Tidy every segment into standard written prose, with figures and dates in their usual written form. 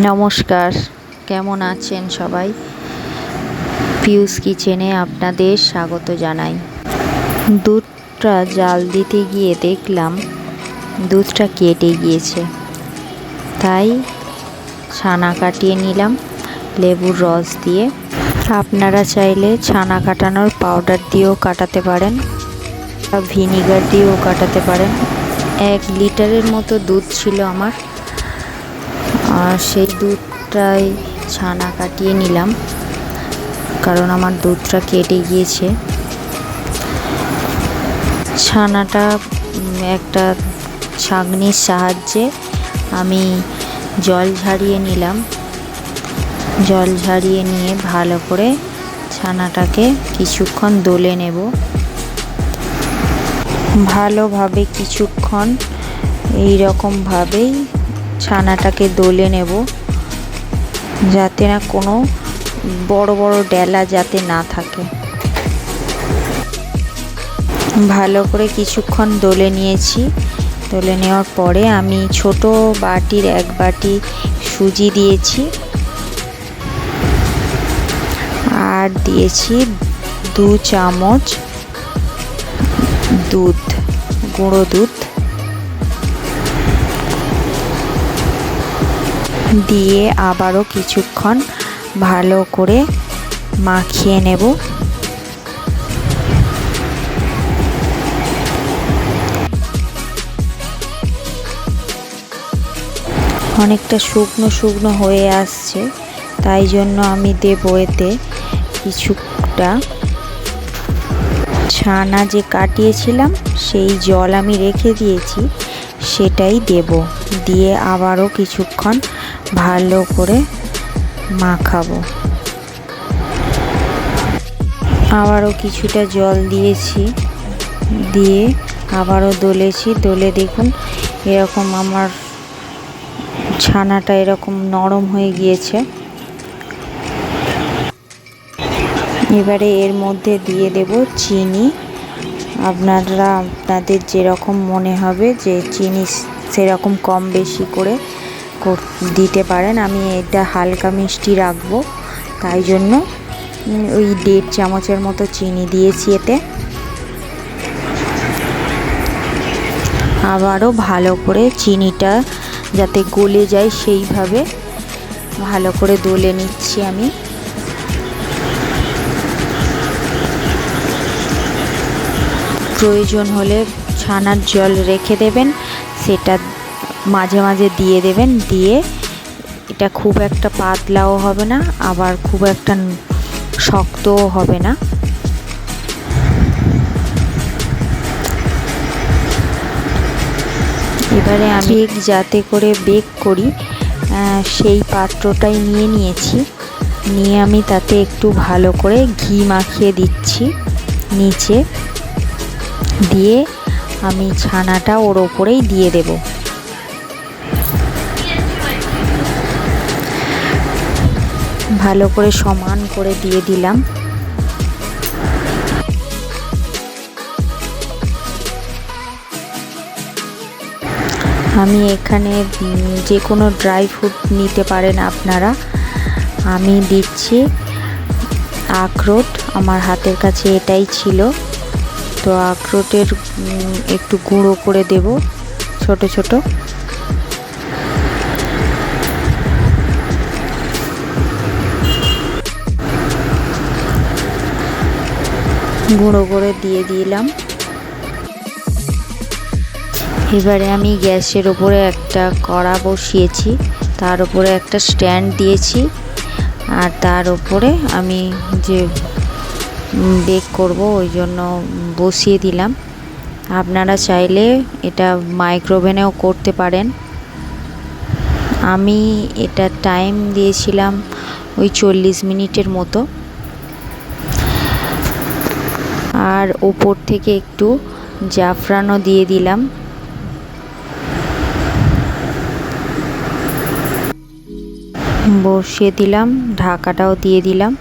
নমস্কার, কেমন আছেন সবাই? পিউস কিচেনে আপনাদের স্বাগত জানাই। দুধটা জাল দিতে গিয়ে দেখলাম দুধটা কেটে গিয়েছে, তাই ছানা কাটিয়ে নিলাম লেবুর রস দিয়ে। আপনারা চাইলে ছানা কাটানোর পাউডার দিয়েও কাটাতে পারেন, ভিনিগার দিয়েও কাটাতে পারেন। 1 লিটারের মতো দুধ ছিল আমার, আর সেই দুধটাই ছানা কাটিয়ে নিলাম, কারণ আমার দুধটা কেটে গিয়েছে। ছানাটা একটা ছাঁকনির সাহায্যে আমি জল ঝারিয়ে নিলাম। জল ঝারিয়ে নিয়ে ভালো করে ছানাটাকে কিছুক্ষণ দোলে নেব। ভালোভাবে কিছুক্ষণ এইরকমভাবেই ছানাটাকে দোলে নেব, যাতে না কোনো বড় বড় ডেলা যাতে না থাকে। ভালো করে কিছুক্ষণ দোলে নিয়েছি। দোলে নেওয়ার পরে আমি ছোট বাটির 1 বাটি সুজি দিয়েছি, আর দিয়েছি 2 চামচ দুধ, গুঁড়ো দুধ দিয়ে আবারও কিছুক্ষণ ভালো করে মাখিয়ে নেব। অনেকটা শুকনো শুকনো হয়ে আসছে, তাই জন্য আমি দেব এতে কিছুটা ছানা যে কাটিয়েছিলাম সেই জল আমি রেখে দিয়েছি, সেটাই দেব। দিয়ে আবারও কিছুক্ষণ ভালো করে মাখাবো। আবারও কিছুটা জল দিয়েছি, দিয়ে আবারও দোলেছি। দোলে দেখুন এরকম আমার ছানাটা এরকম নরম হয়ে গিয়েছে। এবারে এর মধ্যে দিয়ে দেব চিনি। আপনারা আপনাদের যেরকম মনে হবে যে চিনি সেরকম কম বেশি করে দিতে পারেন। আমি এটা হালকা মিষ্টি রাখবো, তাই জন্য ওই 1.5 চামচের মতো চিনি দিয়েছি এতে। আবারও ভালো করে চিনিটা যাতে গলে যায় সেইভাবে ভালো করে দোলে নিচ্ছি আমি। প্রয়োজন হলে ছানার জল রেখে দেবেন, সেটা মাঝে মাঝে দিয়ে দেবেন। দিয়ে এটা খুব একটা পাতলাও হবে না, আবার খুব একটা শক্তও হবে না। এবারে আমি যাতে করে বেক করি সেই পাত্রটাই নিয়েছি। নিয়ে আমি তাতে একটু ভালো করে ঘি মাখিয়ে দিচ্ছি নিচে, দিয়ে আমি ছানাটা ওর ওপরেই দিয়ে দেব। ভালো করে সমান করে দিয়ে দিলাম। আমি এখানে যে কোনো ড্রাই ফ্রুট নিতে পারেন আপনারা। আমি দিচ্ছি আখরোট, আমার হাতের কাছে এটাই ছিল, তো আখরোটের একটু গুঁড়ো করে দেব ছোট ছোট। গুঁড়ো করে দিয়ে দিলাম। এবারে আমি গ্যাসের ওপরে একটা কড়া বসিয়েছি, তার উপরে একটা স্ট্যান্ড দিয়েছি, আর তার উপরে আমি যে বেক করব ওই জন্য বসিয়ে দিলাম। আপনারা চাইলে এটা মাইক্রোওভেনেও করতে পারেন। আমি এটা টাইম দিয়েছিলাম ওই 40 মিনিটের মতো। আর ওপর থেকে একটু জাফরানও দিয়ে দিলাম। বসিয়ে দিলাম, ঢাকাটাও দিয়ে দিলাম।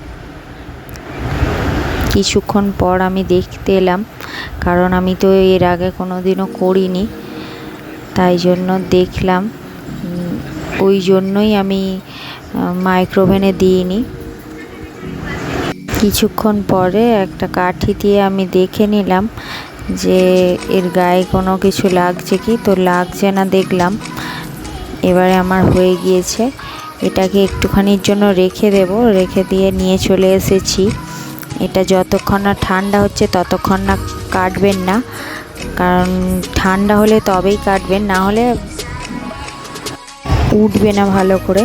কিছুক্ষণ পর আমি দেখতে এলাম, কারণ আমি তো এর আগে কোনো দিনও করিনি, তাই জন্য দেখলাম ওই জন্যই আমি মাইক্রোওভেনে দিইনি। কিছুক্ষণ পরে একটা কাঠি দিয়ে আমি দেখে নিলাম যে এর গায়ে কোনো কিছু লাগছে কি, তো লাগছে না দেখলাম। এবারে আমার হয়ে গিয়েছে। এটাকে একটুখানির জন্য রেখে দেব, রেখে দিয়ে নিয়ে চলে এসেছি। এটা যতক্ষণ না ঠান্ডা হচ্ছে ততক্ষণ না কাটবেন না, কারণ ঠান্ডা হলে তবেই কাটবেন, না হলে উঠবে না ভালো করে।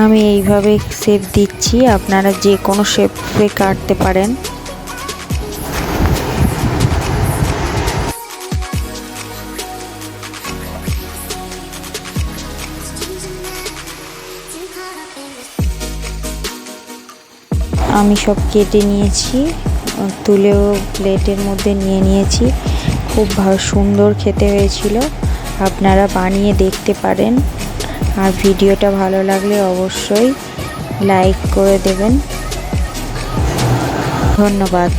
আমি এইভাবে শেপ দিচ্ছি, আপনারা যে কোনো শেপে কাটতে পারেন। আমি সব কেটে নিয়েছি, তুলেও প্লেটের মধ্যে নিয়ে নিয়েছি। খুব সুন্দর খেতে হয়েছিল, আপনারা বানিয়ে দেখতে পারেন। আর ভিডিওটা ভালো লাগলে অবশ্যই লাইক করে দেবেন। ধন্যবাদ।